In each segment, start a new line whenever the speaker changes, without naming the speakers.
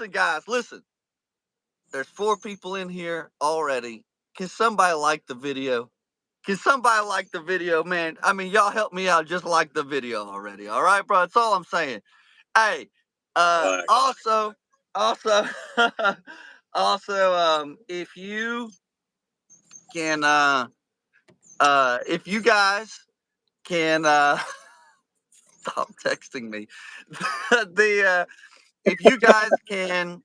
listen, guys, listen. There's 4 people in here already. Can somebody like the video? Can somebody like the video, man? I mean, y'all help me out. Just like the video already. All right, bro. That's all I'm saying. Hey,
Like,
also, if you can, if you guys can, stop texting me. If you guys can,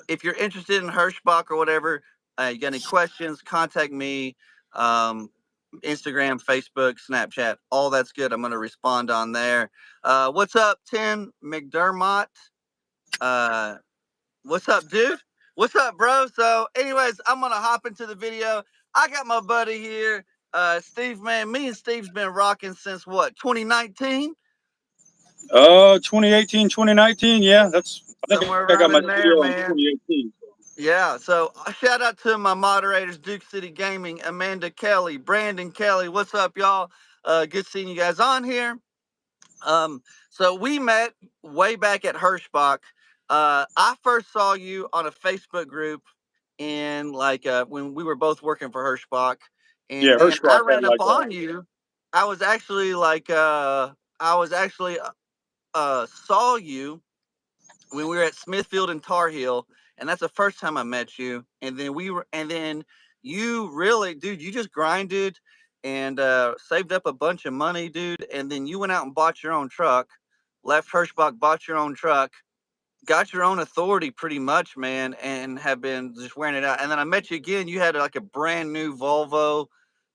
if you're interested in Hirschbach or whatever, you got any questions, contact me. Um, Instagram, Facebook, Snapchat, all that's good. I'm going to respond on there. What's up, Tim McDermott? Uh, what's up, dude? What's up, bro? So, anyways, I'm going to hop into the video. I got my buddy here, Steve, man. Me and Steve's been rocking since what, 2019?
2018, 2019. Yeah, I think
Somewhere
I got
around
my
in there,
studio in
man.
2018.
Yeah, so shout out to my moderators, Duke City Gaming, Amanda Kelly, Brandon Kelly. What's up, y'all? Good seeing you guys on here. So we met way back at Hirschbach. I first saw you on a Facebook group in when we were both working for Hirschbach, and
Yeah,
then I
Hirschbach had
ran up
like
on you. I was actually saw you when we were at Smithfield and Tar Heel, and that's the first time I met you. And then you really, dude, you just grinded and saved up a bunch of money, dude. And then you went out and bought your own truck, left Hirschbach, bought your own truck, got your own authority pretty much, man, and have been just wearing it out. And then I met you again. You had like a brand new Volvo,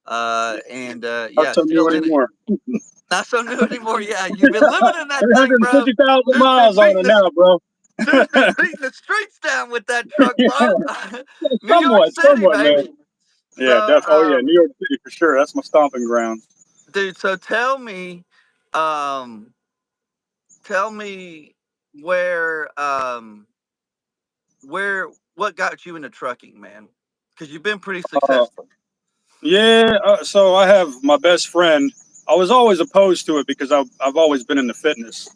not
yeah,
so new
still in it.
anymore.
Not so new anymore. Yeah, you've been living in that thing, bro.
350,000
Dude's been
miles on
beating
it
the
now, bro.
Dude's been beating the streets down with that truck, bro. New York City,
Somewhat, man.
baby.
Yeah,
So,
definitely. Oh, yeah, New York City for sure. That's my stomping ground.
dude, so um, tell me where, what got you into trucking, man? Because you've been pretty
Uh,
successful.
yeah, so I have my best friend. I was always opposed to it because I've always been into fitness,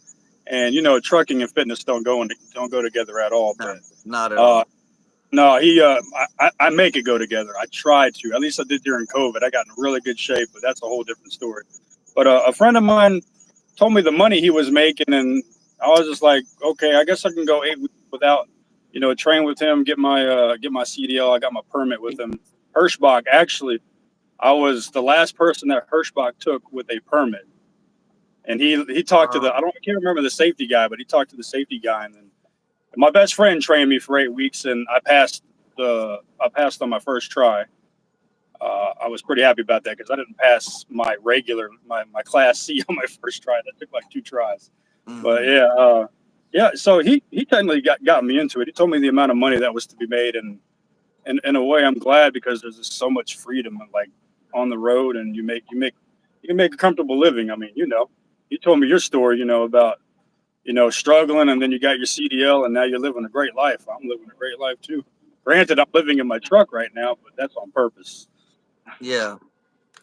and trucking and fitness don't go together at all.
No,
But
not at
uh,
all.
no, I make it go together. I try to. At least I did during COVID. I got in really good shape, but that's a whole different story. But a friend of mine told me the money he was making, and I was just like, okay, I guess I can go 8 weeks without, train with him, get my CDL. I got my permit with him. Hirschbach, actually, I was the last person that Hirschbach took with a permit, and he talked to I can't remember the safety guy, but he talked to the safety guy, and then my best friend trained me for 8 weeks, and I passed on my first try. I was pretty happy about that because I didn't pass my class C on my first try. That took like 2 tries. But
Mm-hmm.
yeah. So he technically got me into it. He told me the amount of money that was to be made, and in a way, I'm glad because there's just so much freedom like on the road, and you can make a comfortable living. I mean, you told me your story, about struggling, and then you got your CDL, and now you're living a great life. I'm living a great life too. Granted, I'm living in my truck right now, but that's on purpose.
Yeah.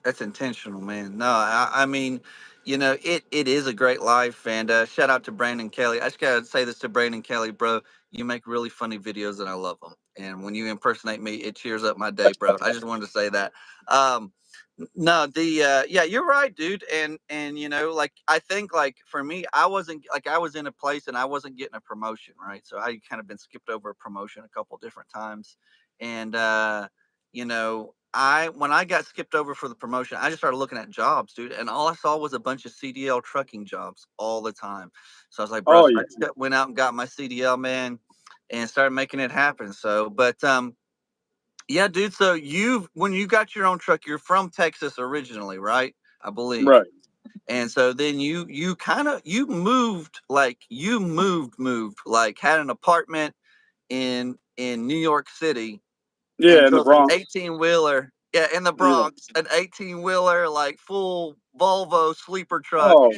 That's intentional, man. No, I mean, it is a great life. And shout out to Brandon Kelly. I just gotta say this to Brandon Kelly, bro. You make really funny videos, and I love them. And when you impersonate me, it cheers up my day, bro. I just wanted to say that. Um, no, yeah, you're right, dude. And like I think like for me, I wasn't like I was in a place and I wasn't getting a promotion, right? So I kind of been skipped over a promotion a couple different times, and I when I got skipped over for the promotion, I just started looking at jobs, dude, and all I saw was a bunch of CDL trucking jobs all the time. So I was like, bro,
Oh
so
yeah.
I just went out and got my CDL, man, and started making it happen. So, but yeah, dude. So when you got your own truck, you're from Texas originally, right? I believe.
Right.
And so then you kind of moved like had an apartment in New York City and
Yeah, in the
drove an
Bronx.
18-wheeler. Yeah, in the
Yeah.
Bronx, an 18-wheeler, like full Volvo sleeper truck.
Oh,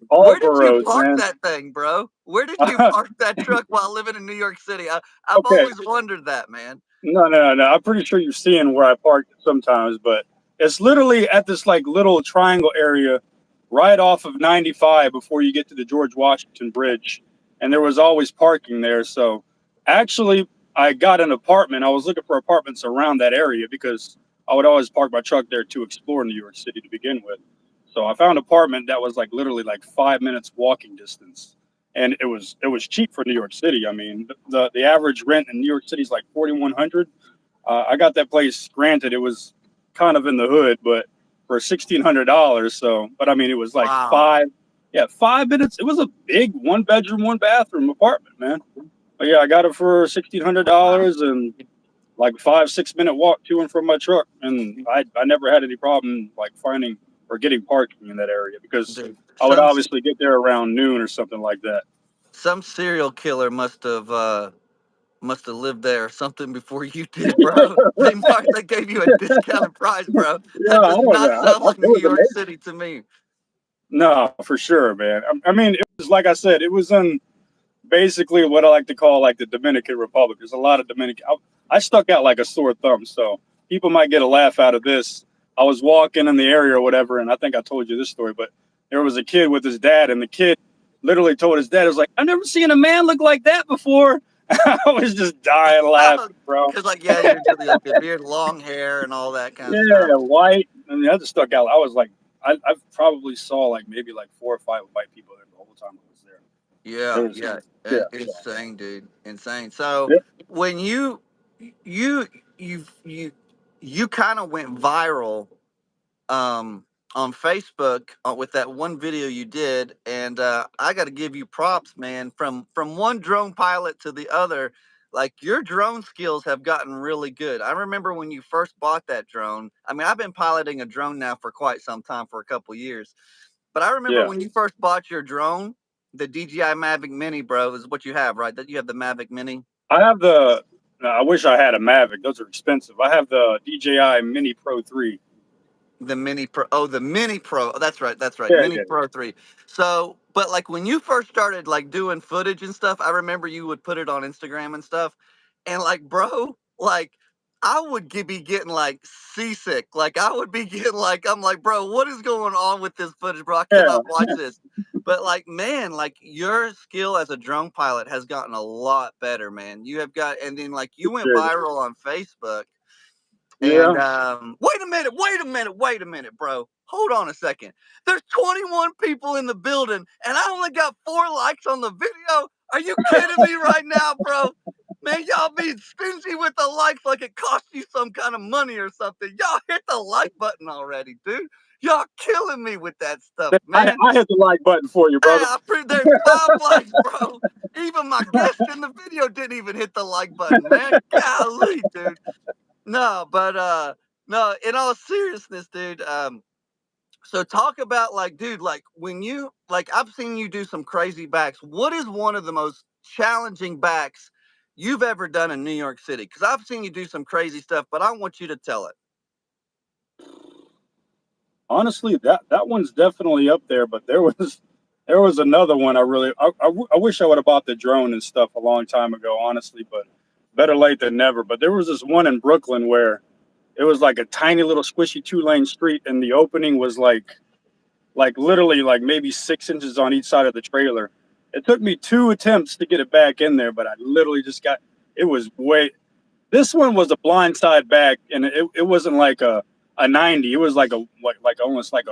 all
Where did you
boroughs,
park
man.
that thing, bro? Where did you park that truck while living in New York City? I've
Okay.
always wondered that, man.
No. I'm pretty sure you're seeing where I parked sometimes, but it's literally at this like little triangle area right off of 95 before you get to the George Washington Bridge. and there was always parking there. So actually, I got an apartment. I was looking for apartments around that area because I would always park my truck there to explore New York City to begin with. So I found an apartment that was like literally like 5 minutes walking distance, and it was cheap for New York City. I mean, the average rent in New York City is like 4,100. I got that place. Granted, it was kind of in the hood, but for $1,600. So, but I mean, it was like
Wow.
5 minutes. It was a big one bedroom, one bathroom apartment, man. But yeah, I got it for sixteen hundred
Wow.
dollars and like 5 6 minute walk to and from my truck, and I never had any problem like finding or getting parking in that area because
Dude,
I would obviously get there around noon or something like that.
some serial killer must have lived there or something before you did, bro. They gave you a discounted price, bro.
Yeah,
That
I
does
don't
not
know.
sound like
It
New
was
York
amazing.
City to me.
No, for sure, man. I mean, it was like I said, it was in basically what I like to call like the Dominican Republic. There's a lot of Dominican. I stuck out like a sore thumb, so people might get a laugh out of this. I was walking in the area or whatever, and I think I told you this story, but there was a kid with his dad, and the kid literally told his dad, "I was like, I've never seen a man look like that before." I was just dying laughing, bro.
Because like, yeah, you're just like the beard, long hair, and all that kind of
Yeah,
stuff.
white. I mean, that just stuck out. I was like, I probably saw like maybe like 4 or 5 white people there the whole time I was there.
Yeah,
It was,
yeah,
yeah,
insane, dude, insane. So
yeah,
when you you you you kind of went viral um on Facebook with that one video you did, and I got to give you props, man. From one drone pilot to the other, like your drone skills have gotten really good. I remember when you first bought that drone. I mean, I've been piloting a drone now for quite some time, for a couple years. But I remember
yeah.
when you first bought your drone, the DJI Mavic Mini, bro, is what you have, right? That you have the Mavic Mini.
I have the. I wish I had a Mavic. Those are expensive. I have the DJI Mini Pro 3.
The Mini Pro. Oh, the Mini Pro. Oh, that's right. That's right.
Yeah,
Mini
yeah,
Pro 3. So, but like when you first started like doing footage and stuff, I remember you would put it on Instagram and stuff. And like, bro, like I would be getting like seasick. Like I would be getting like, I'm like, bro, what is going on with this footage, bro? I cannot
yeah.
watch this. But like, man, like your skill as a drone pilot has gotten a lot better, man. You have got, and then like you went
Appreciate it.
viral on Facebook. And
Yeah,
wait a minute, bro. Hold on a second. There's 21 people in the building, and I only got 4 likes on the video. Are you kidding me right now, bro? Man, y'all be stingy with the likes like it costs you some kind of money or something. Y'all hit the like button already, dude. Y'all killing me with that stuff, man.
I hit the like button for you,
Hey,
brother.
there's 5 likes, bro. Even my guest in the video didn't even hit the like button, man. Golly, dude. No, but no, in all seriousness, dude, so talk about like, dude, like when you like I've seen you do some crazy backs. What is one of the most challenging backs you've ever done in New York City? Because I've seen you do some crazy stuff, but I want you to tell it.
Honestly, that one's definitely up there. But there was another one. I wish I would have bought the drone and stuff a long time ago. Honestly, but better late than never. But there was this one in Brooklyn where it was like a tiny little squishy 2 lane street, and the opening was like literally like maybe 6 inches on each side of the trailer. It took me 2 attempts to get it back in there, but I literally just got it was way this one was a blind side back, and it wasn't like a 90. It was like a like almost like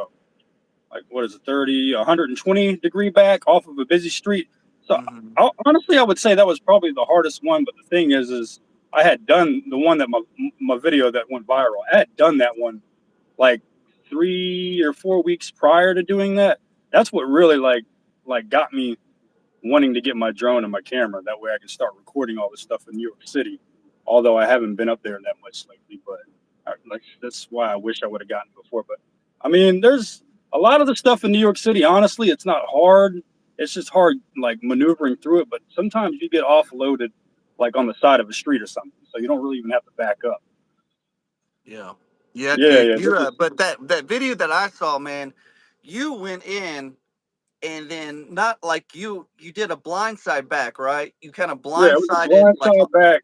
what is it, 30, 120-degree back off of a busy street. So
Hmm.
honestly, I would say that was probably the hardest one. But the thing is I had done the one that my video that went viral. I had done that one like 3 or 4 weeks prior to doing that. That's what really like got me wanting to get my drone and my camera. That way I can start recording all this stuff in New York City. Although I haven't been up there that much lately, but like that's why I wish I would have gotten before. But I mean, there's a lot of the stuff in New York City. Honestly, it's not hard. It's just hard like maneuvering through it. But sometimes you get offloaded like on the side of a street or something, so you don't really even have to back up.
Yeah. Yeah,
Yeah,
dude.
yeah.
You but that video that I saw, man, you went in and then not like you did a blindside back, right? You kind of
Yeah, it was a
blindsided
blind
like
side back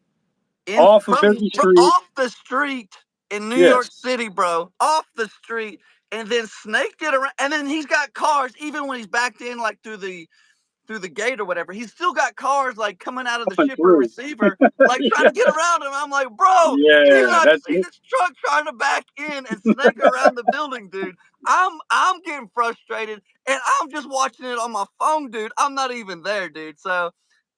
in
off a busy street.
off the street in New
Yes.
York City, bro, off the street, and then snaked it around. And then he's got cars, even when he's backed in, like through the gate or whatever, he's still got cars like coming out of the
coming
shipper
through.
receiver, like trying
Yeah,
to get around him. I'm like, bro, do you
yeah,
not
that's
see this truck trying to back in and snake around the building, dude? I'm getting frustrated, and I'm just watching it on my phone, dude. I'm not even there, dude. So,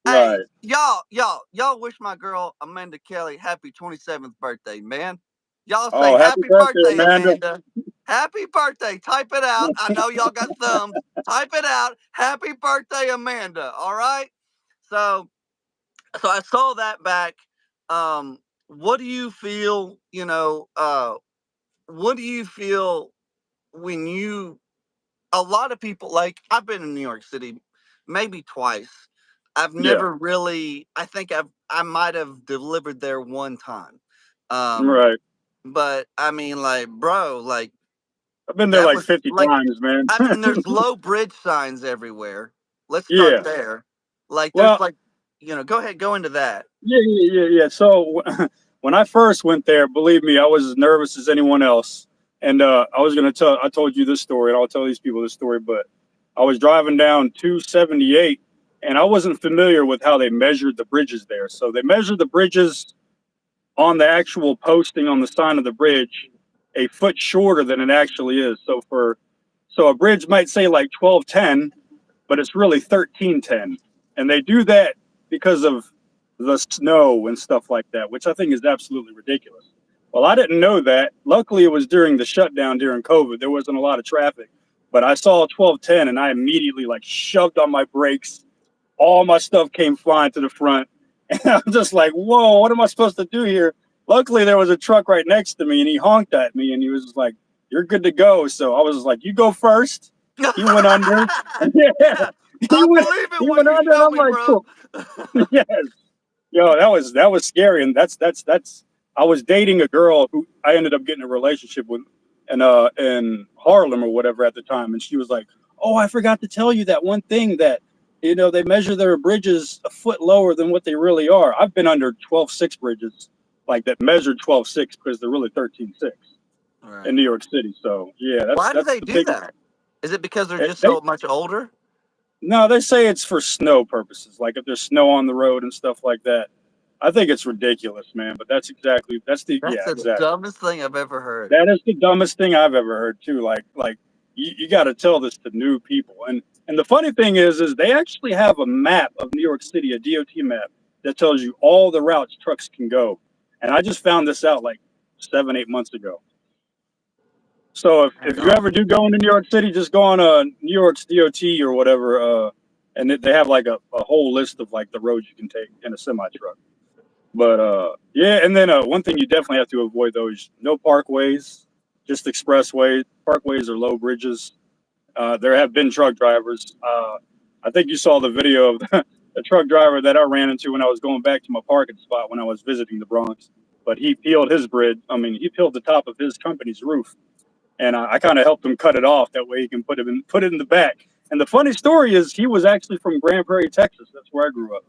hey,
right.
y'all wish my girl Amanda Kelly happy 27th birthday, man. Y'all say
Oh, happy
happy
birthday,
birthday,
Amanda.
Amanda. Happy birthday. Type it out. I know y'all got thumbs. Type it out. Happy birthday, Amanda. All right. So I saw that back. What do you feel? What do you feel when you? A lot of people, like, I've been in New York City maybe twice. I've
Yeah,
never really. I think I might have delivered there one time. Um,
right.
but I mean, like, bro, like
I've been there
that
like
was
50
like,
times, man.
I mean, there's low bridge signs everywhere. Let's start
Yeah.
there. Like, there's
Well,
like, go ahead, go into that.
yeah. So when I first went there, believe me, I was as nervous as anyone else. And I was gonna tell. I told you this story, and I'll tell these people this story. But I was driving down 278, and I wasn't familiar with how they measured the bridges there. So they measured the bridges on the actual posting on the sign of the bridge a foot shorter than it actually is. So a bridge might say like 1210, but it's really 1310. And they do that because of the snow and stuff like that, which I think is absolutely ridiculous. Well, I didn't know that. Luckily, it was during the shutdown during COVID. There wasn't a lot of traffic, but I saw 1210 and I immediately like shoved on my brakes. All my stuff came flying to the front. And I'm just like, whoa, what am I supposed to do here? Luckily, there was a truck right next to me and he honked at me and he was like, you're good to go. So I was like, you go first. He went under. Yeah,
Yeah,
he
I
went
believe it
he
when
went
you
under and
show
I'm
me,
like,
bro.
cool. Yes. Yo, that was scary. And that's I was dating a girl who I ended up getting a relationship with in Harlem or whatever at the time. And she was like, oh, I forgot to tell you that one thing that they measure their bridges a foot lower than what they really are. I've been under 12.6 bridges like that measured 12.6 because they're really 13.6 in
Right.
New York City. So yeah, that's
Why do
that's
they
the
do
biggest.
that? Is it because they're just
They
so much older?
No, they say it's for snow purposes, like if there's snow on the road and stuff like that. I think it's ridiculous, man. But that's the
That's
yeah,
the
exactly.
dumbest thing I've ever heard.
That is the dumbest thing I've ever heard too. Like you got to tell this to new people. And the funny thing is they actually have a map of New York City, a DOT map that tells you all the routes trucks can go. And I just found this out like 7, 8 months ago. So if
Hang
you
on.
ever do go into New York City, just go on New York's DOT or whatever, and they have like a whole list of like the roads you can take in a semi truck. But yeah, and then one thing you definitely have to avoid though is no parkways, just expressways. Parkways are low bridges. There have been truck drivers. I think you saw the video of the truck driver that I ran into when I was going back to my parking spot when I was visiting the Bronx. But he peeled his bridge. I mean, he peeled the top of his company's roof and I kind of helped him cut it off. That way he can put it in the back. And the funny story is he was actually from Grand Prairie, Texas. That's where I grew up.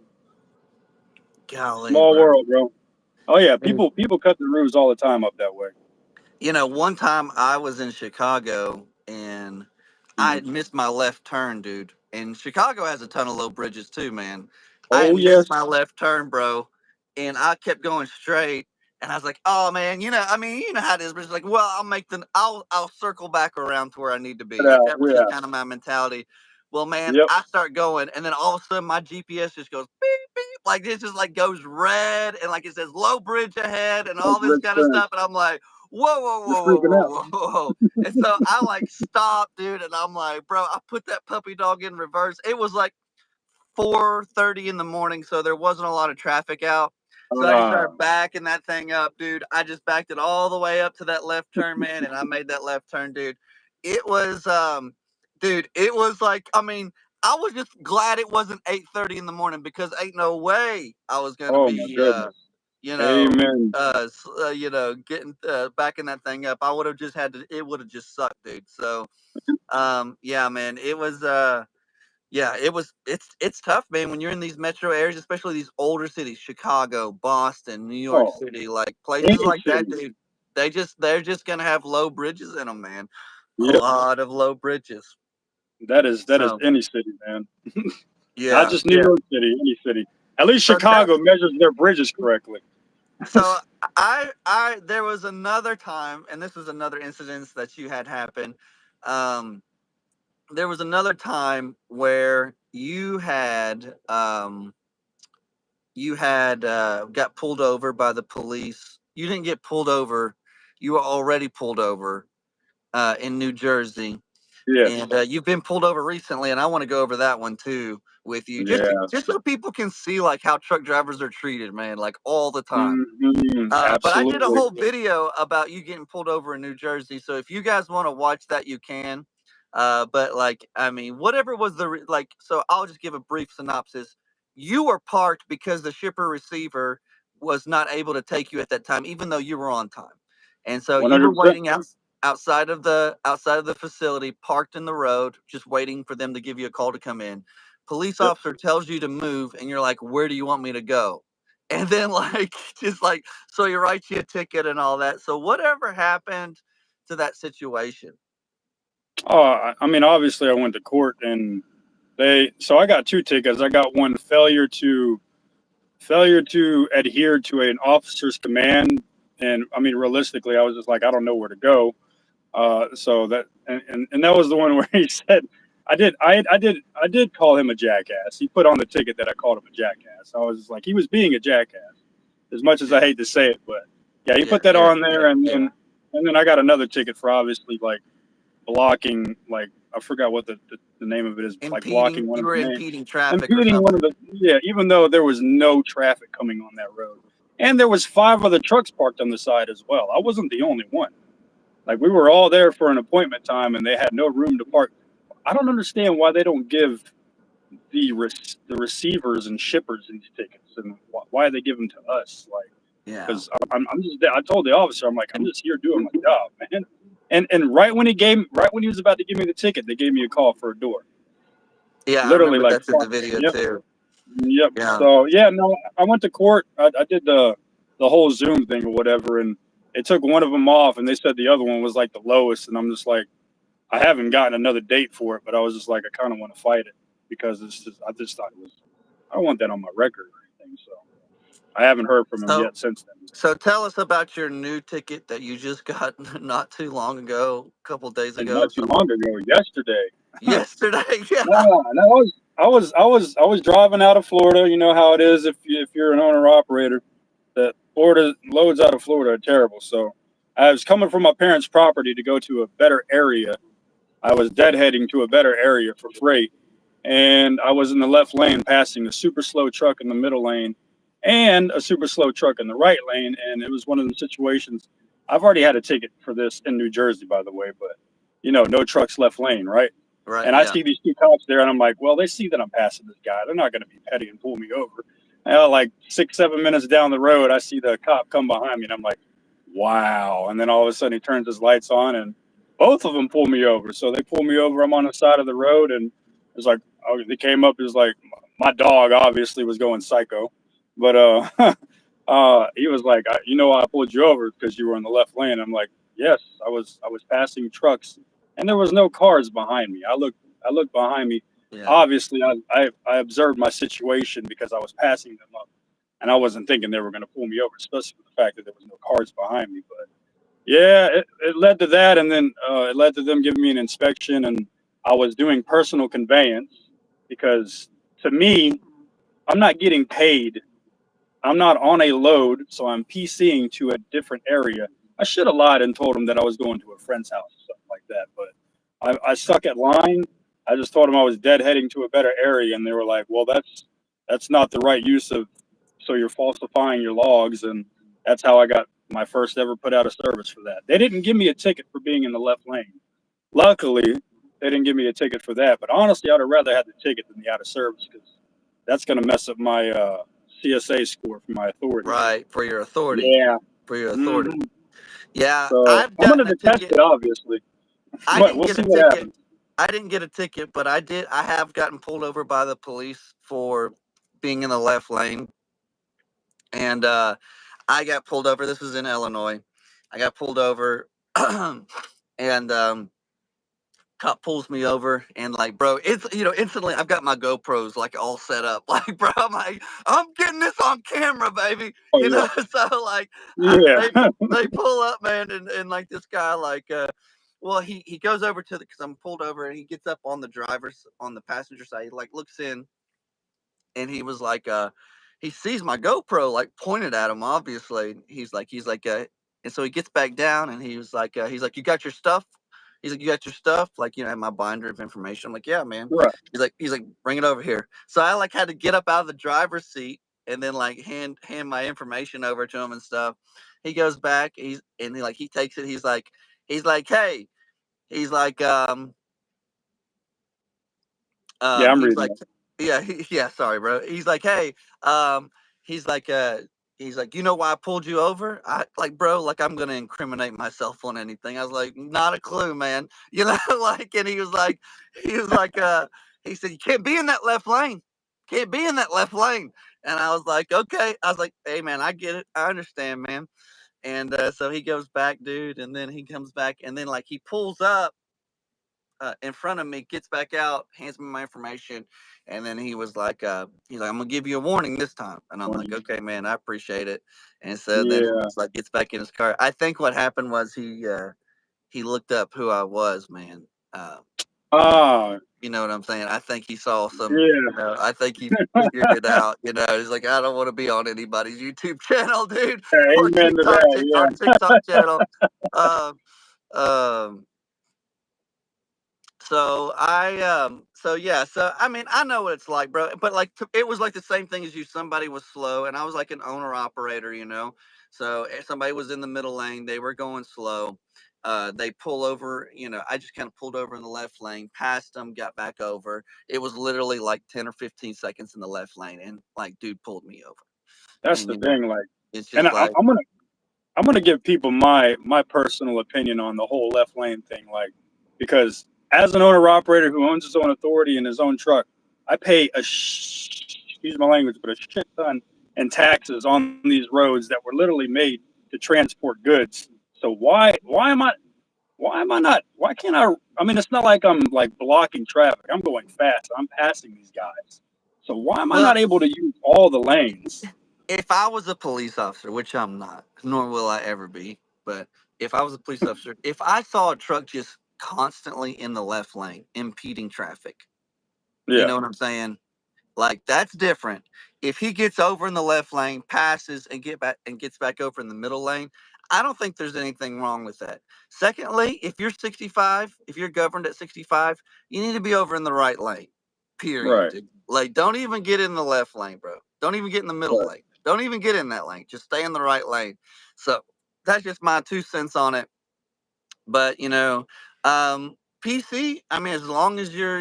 Golly,
Small
bro.
world, bro. Oh yeah, people cut the roofs all the time up that way.
One time I was in Chicago and I
Mhm.
had missed my left turn, dude. And Chicago has a ton of low bridges too, man. I had
Oh
missed my
yes,
left turn, bro, and I kept going straight. And I was like, "Oh man, I mean, you know how it is." But it's like, "Well, I'll circle back around to where I need to be."
yeah,
Like that was just
yeah,
kind of my mentality. Well, man,
yep,
I start going, and then all of a sudden my GPS just goes beep beep, like it just like goes red, and like it says low bridge ahead, and
no
all this
bridge
kind of
turn.
stuff. And I'm like, whoa, whoa,
You're
whoa, whoa,
freaking
whoa,
out.
whoa, whoa. And so I like stopped, dude, and I'm like, bro, I put that puppy dog in reverse. It was like 4:30 in the morning, so there wasn't a lot of traffic out. So I just
Uh,
started backing that thing up, dude. I just backed it all the way up to that left turn, man, and I made that left turn, dude. It was dude, it was like, I mean, I was just glad it wasn't 8:30 in the morning because ain't no way I was gonna
oh my
be
goodness.
you know,
Amen.
getting backing that thing up. I would have just had to. It would have just sucked, dude. So, yeah, man, it was. Yeah, it was. It's tough, man, when you're in these metro areas, especially these older cities, Chicago, Boston, New York
Oh,
City, like places
any
like that,
city.
dude. They're just gonna have low bridges in them, man. A
Yep.
lot of low bridges.
That is
So
any city, man. Not
Yeah,
just New
yeah.
York City, any city. At least
So tell,
Chicago measures their bridges correctly.
so there was another time, and this was another incident that you had happen. Um, there was another time where you had got pulled over by the police. You didn't get pulled over. You were already pulled over in New Jersey,
Yeah,
and you've been pulled over recently, and I want to go over that one too with you,
yeah,
just so people can see like how truck drivers are treated, man, like all the time. But I did a
absolutely.
whole video about you getting pulled over in New Jersey. So if you guys want to watch that, you can. But like, I mean, whatever was like, so I'll just give a brief synopsis. You were parked because the shipper receiver was not able to take you at that time, even though you were on time. And so
One
you were
hundred percent.
waiting outside of the facility, parked in the road, just waiting for them to give you a call to come in. Police
Yep.
officer tells you to move, and you're like, "Where do you want me to go?" And then like just like so he writes you a ticket and all that. So whatever happened to that situation?
Oh, I mean, obviously, I went to court, and so I got two tickets. I got one failure to adhere to an officer's command, and I mean, realistically, I was just like, I don't know where to go. So that and that was the one where he said, I did call him a jackass. He put on the ticket that I called him a jackass. I was just like, he was being a jackass, as much as I
Yeah,
hate to say it, but yeah, he
yeah,
put that
yeah,
on there,
yeah, yeah.
and then I got another ticket for obviously like blocking, like I forgot what the name of it is, like blocking
Impeding,
one
you
of
were
the main,
impeding traffic or
impeding one of
something.
the, yeah, even though there was no traffic coming on that road, and there was five other trucks parked on the side as well. I wasn't the only one. Like we were all there for an appointment time, and they had no room to park. I don't understand why they don't give the receivers and shippers these tickets, and why they give them to us. Like,
Yeah.
because I'm just I told the officer, I'm like, I'm
And
just here doing my job, man. And right when he was about to give me the ticket, they gave me a call for a door.
yeah, I
Literally
remember
like,
that's in the video
yep,
too.
yep.
Yeah.
So yeah, no, I went to court. I did the whole Zoom thing or whatever, and they took one of them off, and they said the other one was like the lowest, and I'm just like, I haven't gotten another date for it, but I was just like, I kind of want to fight it because I just thought it was, I don't want that on my record or anything. So I haven't heard from him
So
yet since then.
so tell us about your new ticket that you just got not too long ago, a couple days
And
ago,
not too
something.
long ago, yesterday.
Yesterday. Yeah.
No, no, I was driving out of Florida. You know how it is if you're an owner operator. That Florida loads out of Florida are terrible. So I was coming from my parents' property to go to a better area. I was deadheading to a better area for freight, and I was in the left lane passing a super slow truck in the middle lane and a super slow truck in the right lane. And it was one of the situations. I've already had a ticket for this in New Jersey, by the way, but no trucks left lane, right?
Right.
And I
Yeah.
see these two cops there, and I'm like, well, they see that I'm passing this guy. They're not going to be petty and pull me over. Like 6, 7 minutes down the road, I see the cop come behind me, and I'm like, wow. And then all of a sudden, he turns his lights on, and both of them pull me over. So they pull me over. I'm on the side of the road, and it's like, oh, they came up. It was like my dog obviously was going psycho, but he was like, you know, why I pulled you over because you were in the left lane. I'm like, yes, I was passing trucks, and there was no cars behind me. I looked behind me.
Yeah.
Obviously, I observed my situation because I was passing them up, and I wasn't thinking they were going to pull me over, especially with the fact that there was no cars behind me. But yeah, it led to that, and then it led to them giving me an inspection, and I was doing personal conveyance because to me, I'm not getting paid. I'm not on a load, so I'm PCing to a different area. I should have lied and told them that I was going to a friend's house or something like that, but I suck at lying. I just told them I was deadheading to a better area, and they were like, "Well, that's not the right use of, so you're falsifying your logs," and that's how I got my first ever put out of service for that. They didn't give me a ticket for being in the left lane. Luckily, they didn't give me a ticket for that. But honestly, I'd have rather had the ticket than the out of service because that's going to mess up my CSA score for my authority.
Right. For your authority.
Yeah.
For your authority.
hmm
Yeah.
So
I've
I'm going
gotten
to
a
test
ticket.
it, obviously,
I
but
didn't
we'll
get
see
a
what
ticket.
happens.
I didn't get a ticket, but I did. I have gotten pulled over by the police for being in the left lane, and I got pulled over. This was in Illinois. I got pulled over, and Cop pulls me over and like, bro, it's instantly I've got my GoPros like all set up. Like, bro, I'm like, I'm getting this on camera, baby.
Oh
You know,
yeah,
so like they
yeah,
they pull up, man, and like this guy like well he goes over to the because I'm pulled over and he gets up on the driver's on the passenger side, he like looks in and he was like he sees my GoPro like pointed at him obviously. He's like and so he gets back down and he's like you got your stuff? He's like you got your stuff? Like I have my binder of information. I'm like yeah, man.
right.
He's like bring it over here. So I like had to get up out of the driver's seat and then like hand my information over to him and stuff. He goes back, he takes it. He's like hey, he's like
Yeah, I'm
he's
reading
like,
that.
yeah, yeah. Sorry, bro. He's like, hey, um, he's like, you know why I pulled you over? I like, bro, like I'm gonna incriminate myself on anything. I was like, not a clue, man. Like, and he was like, he said, you can't be in that left lane. Can't be in that left lane. And I was like, okay. I was like, hey, man, I get it. I understand, man. And so he goes back, dude, and then he comes back, and then like he pulls up in front of me, gets back out, hands me my information, and then he's like, I'm gonna give you a warning this time, and I'm like, okay, man, I appreciate it. And so then he
Yeah.
just like gets back in his car. I think what happened was he looked up who I was, man. Uh,
Ah,
you know what I'm saying? I think he saw some.
yeah.
I think he figured it out. He's like, I don't want to be on anybody's YouTube channel, dude, or
Amen to that.
TikTok channel. Um, um, so yeah, so I mean, I know what it's like, bro. But like, it was like the same thing as you. Somebody was slow, and I was like an owner operator, you know. So somebody was in the middle lane, they were going slow. They pull over, I just kind of pulled over in the left lane, passed them, got back over. It was literally like 10 or 15 seconds in the left lane, and like, dude pulled me over,
That's
and
the thing. Like,
it's
and
just like,
I'm gonna give people my personal opinion on the whole left lane thing. Like, because as an owner operator who owns his own authority and his own truck, I pay excuse my language, but a shit ton in taxes on these roads that were literally made to transport goods. So why am I not? Why can't I? I mean, it's not like I'm like blocking traffic. I'm going fast. I'm passing these guys. So why am I
well,
not able to use all the lanes?
if I was a police officer, which I'm not, nor will I ever be, but if I was a police officer, if I saw a truck just constantly in the left lane impeding traffic, you
Yeah,
know what I'm saying? Like that's different. If he gets over in the left lane, passes and gets back over in the middle lane, I don't think there's anything wrong with that. Secondly, if you're 65, if you're governed at 65, you need to be over in the right lane. Period,
right,
dude. Like don't even get in the left lane, bro. Don't even get in the middle
right.
lane. Don't even get in that lane. Just stay in the right lane. So that's just my 2 cents on it. But PC. I mean, as long as you're,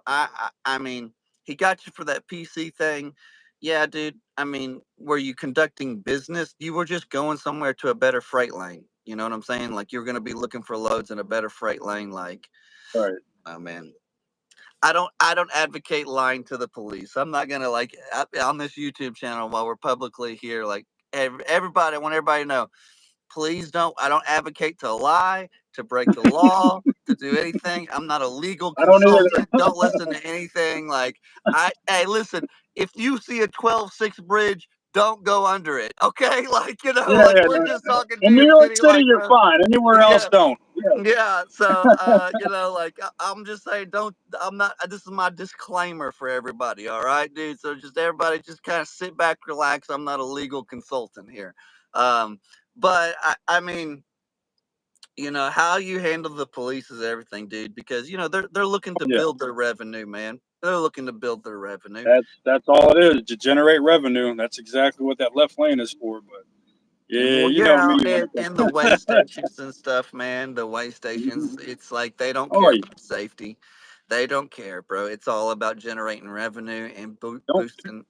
I mean, he got you for that PC thing. Yeah, dude. I mean, were you conducting business? You were just going somewhere to a better freight lane. You know what I'm saying? Like you're going to be looking for loads in a better freight lane. Like,
Right.
oh man, I don't advocate lying to the police. I'm not gonna like on this YouTube channel while we're publicly here. Like everybody, I want everybody to know. Please don't. I don't advocate to lie, to break the law, to do anything. I'm not a legal
I don't either.
consultant. Don't listen to anything. Like hey, listen. If you see a 12-6 bridge, don't go under it. Okay, like
Yeah,
like
yeah.
we're
No.
just talking
In
New
New
York
York
City,
City,
like
you're
bro.
fine. Anywhere else,
Yeah,
don't. Yeah,
yeah. So like I'm just saying, don't. I'm not. This is my disclaimer for everybody. All right, dude. So just everybody, just kind of sit back, relax. I'm not a legal consultant here. Um, but I mean, how you handle the police is everything, dude, because they're looking to
yeah.
build their revenue, man. They're looking to build their revenue.
That's all it is to generate revenue. That's exactly what that left lane is for. But
And
yeah,
well,
you know
yeah,
me when it
and the way
comes.
stations and stuff, man. The way stations,
Mhm.
it's like they don't
Oh,
care
yeah.
about safety. They don't care, bro. It's all about generating revenue and
Don't.
boosting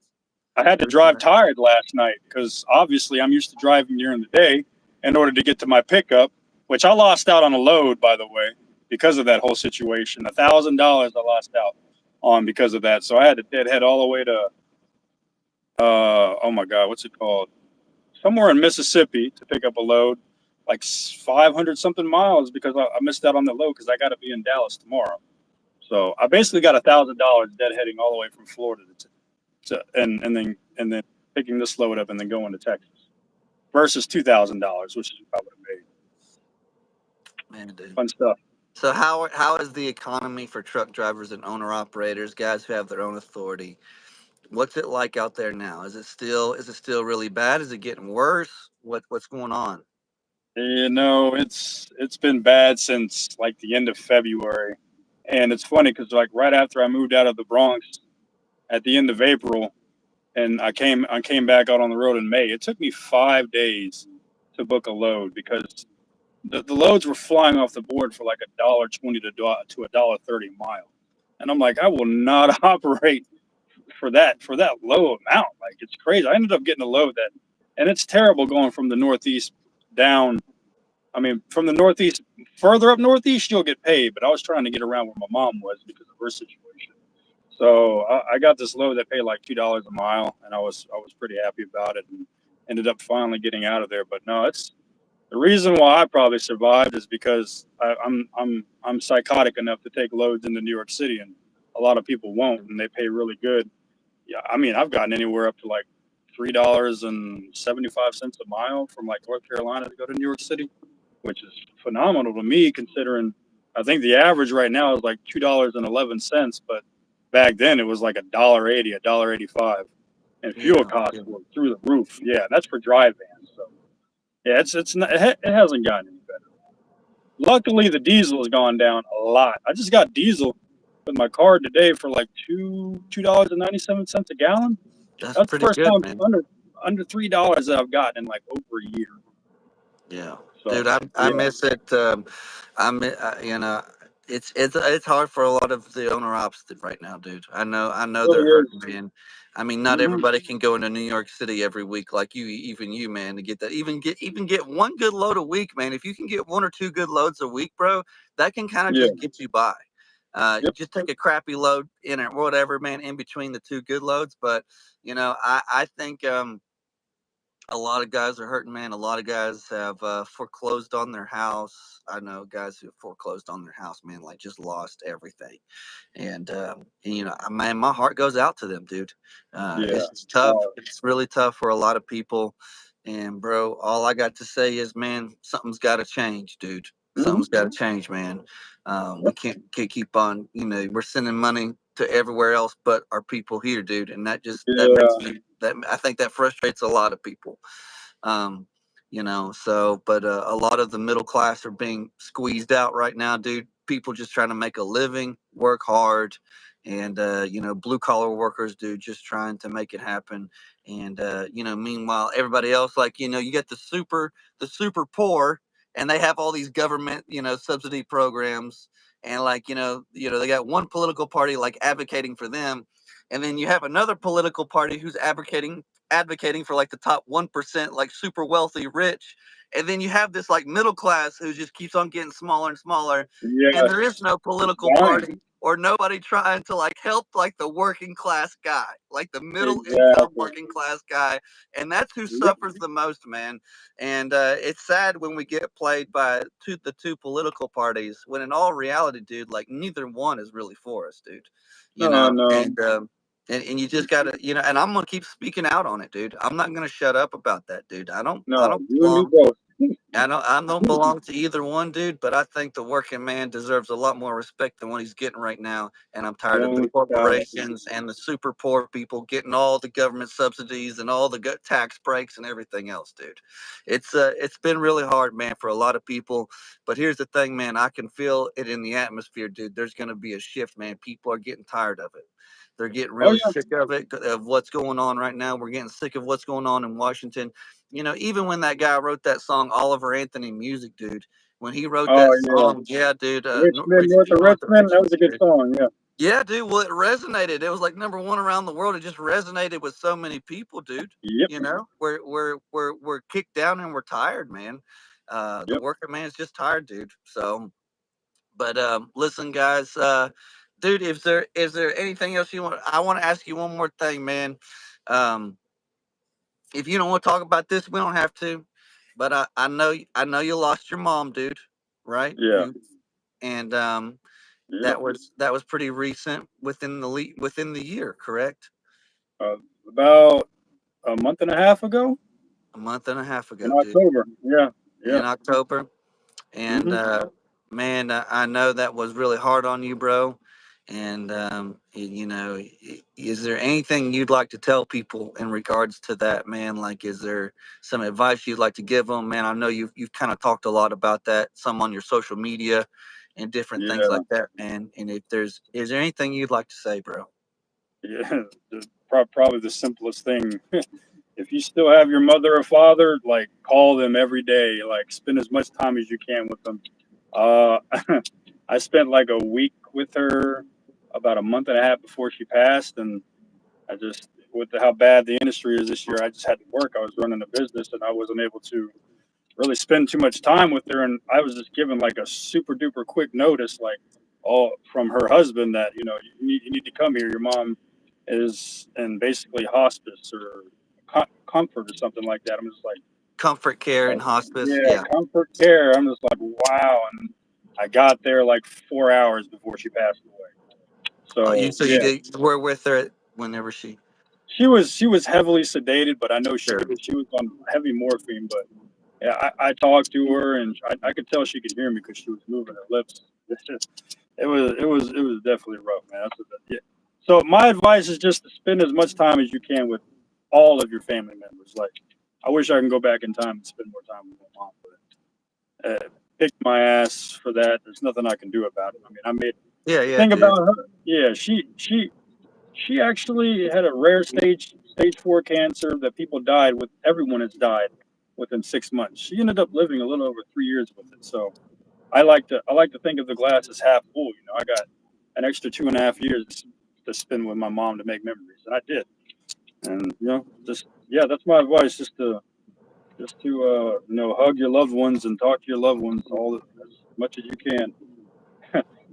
I had to
boosting
drive
that.
tired last night because obviously I'm used to driving during the day in order to get to my pickup, which I lost out on a load, by the way, because of that whole situation. $1,000 I lost out on because of that. So I had to deadhead all the way to oh my God, what's it called? Somewhere in Mississippi to pick up a load. like 500 something miles because I missed out on the load because I got to be in Dallas tomorrow. So I basically got $1,000 deadheading all the way from Florida and then picking this load up and then going to Texas versus $2,000, which is what I would have made.
Man, dude.
Fun stuff.
So how is the economy for truck drivers and owner operators, guys who have their own authority? What's it like out there now? Is it still really bad? Is it getting worse? What's going on?
It's been bad since like the end of February, and it's funny because like right after I moved out of the Bronx at the end of April, and I came back out on the road in May. It took me 5 days to book a load because the loads were flying off the board for like $1.20 to $1.30 a mile, and I'm like, I will not operate for that low amount. Like it's crazy. I ended up getting a load that, and it's terrible going from the Northeast down. I mean, from the Northeast further up Northeast, you'll get paid, but I was trying to get around where my mom was because of her situation. So I got this load that paid like $2 a mile, and I was pretty happy about it, and ended up finally getting out of there. But no, it's the reason why I probably survived is because I'm psychotic enough to take loads into New York City, and a lot of people won't, and they pay really good. Yeah, I mean, I've gotten anywhere up to like $3.75 a mile from like North Carolina to go to New York City, which is phenomenal to me considering I think the average right now is like $2.11, but back then it was like $1.80, $1.85, and fuel
Yeah,
costs
yeah.
were through the roof. Yeah, that's for dry vans. So yeah, it's not, it hasn't gotten any better. Luckily, the diesel has gone down a lot. I just got diesel with my card today for like $2.97 a gallon.
That's
That's the
pretty
first
good,
time
man.
under $3 that I've gotten in like over a year.
Yeah, dude,
So
I
yeah,
miss it. You know, it's hard for a lot of the owner ops right now, dude. I know
it
they're
really
hurting,
is.
man. I mean, not
Hmm.
everybody can go into New York City every week like you, even you, man, to get that. Even get one good load a week, man. If you can get one or two good loads a week, bro, that can kind of
Yeah.
just get you by. You
Yep.
just take a crappy load in or whatever, man, in between the two good loads. But I think a lot of guys are hurting, man. A lot of guys have foreclosed on their house. I know guys who have foreclosed on their house, man, like just lost everything. And man, my heart goes out to them, dude.
Yeah.
It's tough.
Uh,
It's really tough for a lot of people. And bro, all I got to say is, man, something's got to change, dude.
hmm.
Something's got to change, man. We
Yep.
can't keep on. We're sending money to everywhere else but our people here, dude. And that makes
Yeah.
me that I think that frustrates a lot of people. Um, but a lot of the middle class are being squeezed out right now, dude. People just trying to make a living, work hard, and blue collar workers, dude, just trying to make it happen. And meanwhile, everybody else, like you get the super poor, and they have all these government, subsidy programs, and like they got one political party like advocating for them, and then you have another political party who's advocating for like the top 1%, like super wealthy rich, and then you have this like middle class who just keeps on getting smaller and smaller, and there is
Yes.
no
It's
political
dying.
party or nobody trying to like help like the working class guy, like the middle income
Exactly.
working class guy, and that's who
Yep.
suffers the most, man. And it's sad when we get played by the two political parties, when in all reality, dude, like neither one is really for us, dude. you
No,
know
no,
and um, and you just gotta, and I'm gonna keep speaking out on it, dude. I'm not gonna shut up about that, dude. I
no.
don't
You and me
belong.
both.
I don't belong to either one, dude. But I think the working man deserves a lot more respect than what he's getting right now. And I'm tired of the
No doubt.
corporations and the super poor people getting all the government subsidies and all the tax breaks and everything else, dude. It's been really hard, man, for a lot of people. But here's the thing, man. I can feel it in the atmosphere, dude. There's gonna be a shift, man. People are getting tired of it. They're getting
Oh
really
yeah.
sick of it, of what's going on right now. We're getting sick of what's going on in Washington. Even when that guy wrote that song, Oliver Anthony Music, dude, when he wrote
Oh
that
yeah.
song, yeah, dude,
Richmond, north of
North of
Richmond. That
Richmond,
was a good
dude.
song. Yeah.
Yeah, dude. Well, it resonated. It was like number one around the world. It just resonated with so many people, dude.
Yep.
We're kicked down and we're tired, man. The
Yep.
working man's just tired, dude. So, but listen, guys, dude, is there anything else you want? I want to ask you one more thing, man. Um, if you don't want to talk about this, we don't have to. But I know you lost your mom, dude. Right?
Yeah,
You and
yep.
that was pretty recent within the year, correct?
Uh, about a month and a half ago
A month and a half
in
ago, dude.
October. Yeah, yeah.
In October. And
Hmm.
man, I know that was really hard on you, bro. And is there anything you'd like to tell people in regards to that, man? Like, is there some advice you'd like to give them, man? I know you've kind of talked a lot about that, some on your social media and different things
Yeah,
like that, man. And if there's is there anything you'd like to say, bro?
yeah. Probably the simplest thing. If you still have your mother or father, like call them every day. Like spend as much time as you can with them. Uh, I spent like a week with her about a month and a half before she passed, and I just how bad the industry is this year, I just had to work. I was running a business, and I wasn't able to really spend too much time with her. And I was just given like a super duper quick notice, like all from her husband that you need to come here. Your mom is in basically hospice or comfort or something like that. I'm just
Comfort care and
like,
hospice,
yeah,
yeah.
comfort care. I'm just like, wow. And I got there like 4 hours before she passed away.
Oh,
So
so you
yeah,
did were with her whenever she.
she was heavily sedated, but I know she
Sure.
she was on heavy morphine. But yeah, I talked to her, and I could tell she could hear me because she was moving her lips. It was definitely rough, man. Yeah. So my advice is just to spend as much time as you can with all of your family members. Like, I wish I can go back in time and spend more time with my mom, but kicked my ass for that. There's nothing I can do about it. I mean, I made
Yeah,
the
yeah,
thing
dude.
about her. Yeah, she actually had a rare stage 4 cancer that people died with. Everyone has died within 6 months. She ended up living a little over 3 years with it. So I like to think of the glass as half full. I got an extra 2.5 years to spend with my mom to make memories, and I did. And just yeah, that's my advice. Just to hug your loved ones and talk to your loved ones as much as you can.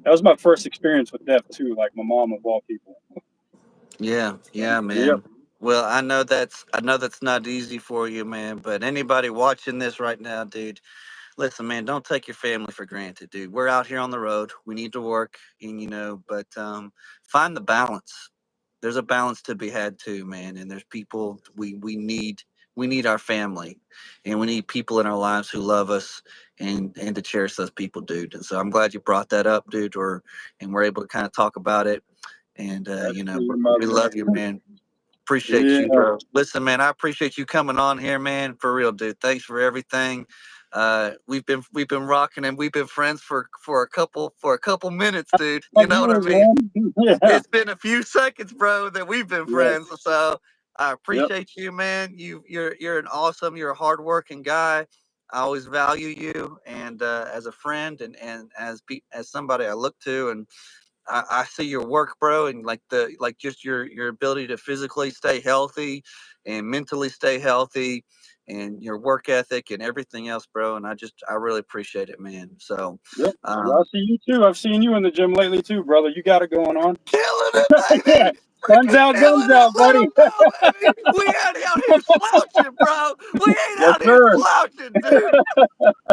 That was my first experience with death too, like my mom of all people.
Yeah,
So,
yeah,
yep,
man. Well, I know that's not easy for you, man. But anybody watching this right now, dude, listen, man, don't take your family for granted, dude. We're out here on the road. We need to work, and but find the balance. There's a balance to be had too, man. And there's people we need our family, and we need people in our lives who love us and to cherish those people, dude. And so I'm glad you brought that up, dude. And we're able to kind of talk about it. And
absolutely, my
we love you,
brother.
man. Appreciate you,
Yeah,
bro. Listen, man, I appreciate you coming on here, man. For real, dude. Thanks for everything. We've been rocking and we've been friends for a couple minutes, dude. You
like
know what I
years,
mean?
man. Yeah,
It's been a few seconds, bro, that we've been friends.
yes,
So I
yep.
appreciate you, man. You're a hardworking guy. I always value you and as a friend and as somebody I look to and I see your work, bro, and like just your ability to physically stay healthy and mentally stay healthy and your work ethic and everything else, bro. And I really appreciate it, man. So
Yep. Yeah, I
um
see you too. I've seen you in the gym lately too, brother. You got it going on.
killing it,
Yeah.
baby.
Guns
Freaking
out,
killing
guns
it.
out,
Let them
buddy.
know, baby. We ain't out here slouching, bro. We ain't
Yes,
out here
sir.
slouching, dude.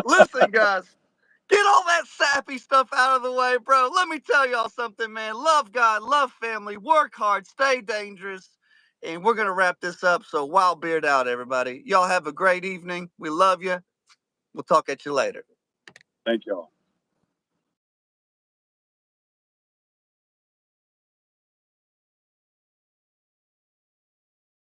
Listen, guys. Get all that sappy stuff out of the way, bro. Let me tell y'all something, man. Love God, love family, work hard, stay dangerous. And we're going to wrap this up. So, wild beard out, everybody. Y'all have a great evening. We love you. We'll talk at you later.
Thank y'all.